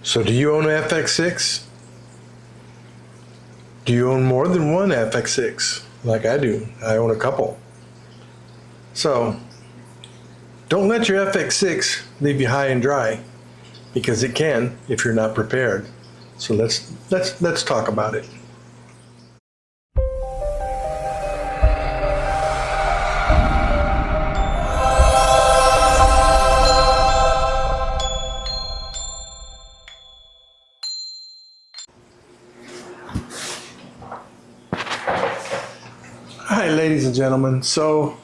So do you own an FX6? Do you own more than one FX6? Like I do. I own a couple. So don't let your FX6 leave you high and dry, because it can if you're not prepared. So let's talk about it. Hi, ladies and gentlemen. So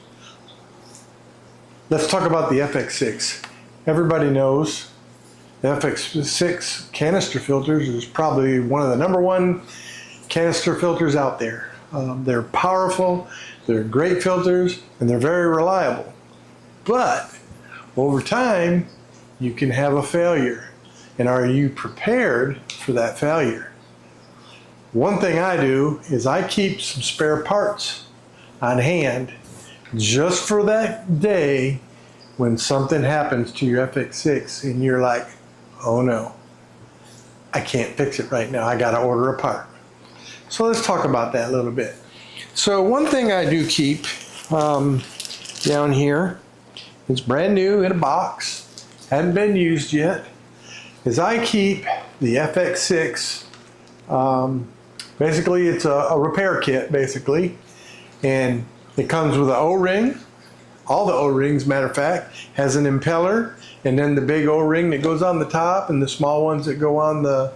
let's talk about the FX6. Everybody knows the FX6 canister filters is probably one of the #1 canister filters out there. They're powerful, they're great filters, and they're very reliable. But over time, you can have a failure. And are you prepared for that failure? One thing I do is I keep some spare parts on hand just for that day when something happens to your FX6 and you're like, oh no, I can't fix it right now, I gotta order a part. So let's talk about that a little bit. So one thing I do keep down here, it's brand new in a box, hadn't been used yet, is I keep the FX6, basically it's a repair kit basically, and it comes with an O-ring. All the O-rings, matter of fact, has an impeller, and then the big O-ring that goes on the top, and the small ones that go on the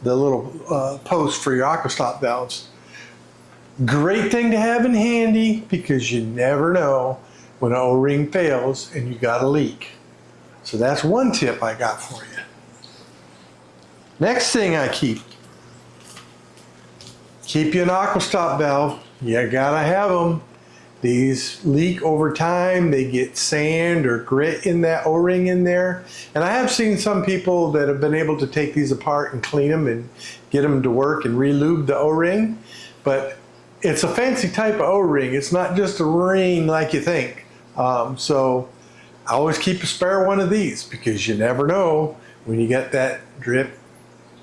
little post for your aqua stop valves. Great thing to have in handy, because you never know when an O-ring fails and you got a leak. So that's one tip I got for you. Next thing I keep you an aqua stop valve. You gotta have them. These leak over time, they get sand or grit in that O-ring in there. And I have seen some people that have been able to take these apart and clean them and get them to work and re-lube the O-ring. But it's a fancy type of O-ring. It's not just a ring like you think. So I always keep a spare one of these, because you never know when you get that drip,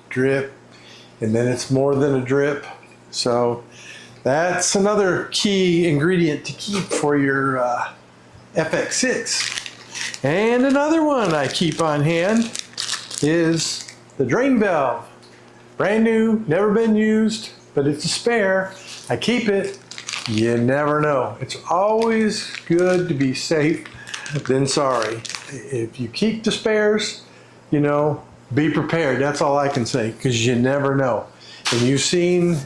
drip, and then it's more than a drip. So that's another key ingredient to keep for your FX6. And another one I keep on hand is the drain valve. Brand new, never been used, but it's a spare. I keep it. You never know. It's always good to be safe than sorry. If you keep the spares, you know, be prepared. That's all I can say, because you never know. And you've seen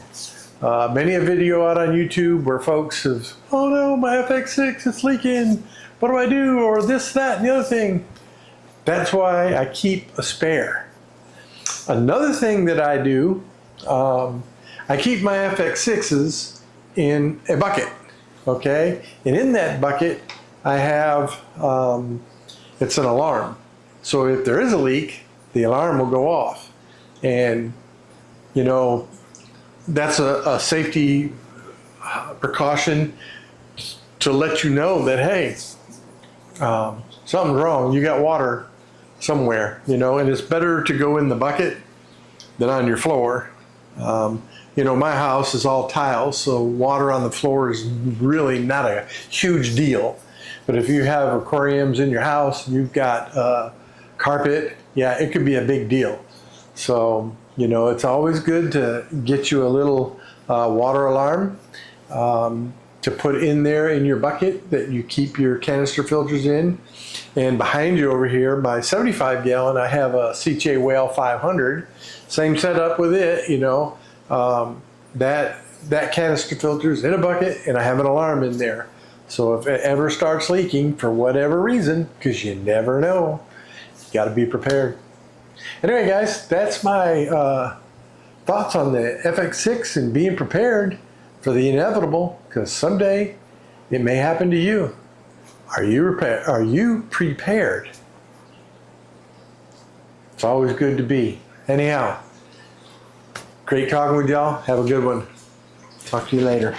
many a video out on YouTube where folks have, oh no, my FX6 is leaking, what do I do, or this, that, and the other thing. That's why I keep a spare. Another thing that I do, I keep my FX6s in a bucket, okay? And in that bucket, I have, it's an alarm. So if there is a leak, the alarm will go off. And, you know, that's a safety precaution to let you know that, hey, something's wrong. You got water somewhere, you know, and it's better to go in the bucket than on your floor. You know, my house is all tiles, so water on the floor is really not a huge deal. But if you have aquariums in your house and you've got carpet, yeah, it could be a big deal. So, you know, it's always good to get you a little water alarm to put in there in your bucket that you keep your canister filters in. And behind you over here, my 75 gallon, I have a CJ Whale 500. Same setup with it, you know. That canister filter is in a bucket, and I have an alarm in there. So if it ever starts leaking for whatever reason, because you never know, you got to be prepared. Anyway, guys, that's my thoughts on the FX6 and being prepared for the inevitable, because someday it may happen to you. Are you prepared? It's always good to be. Anyhow, great talking with y'all. Have a good one. Talk to you later.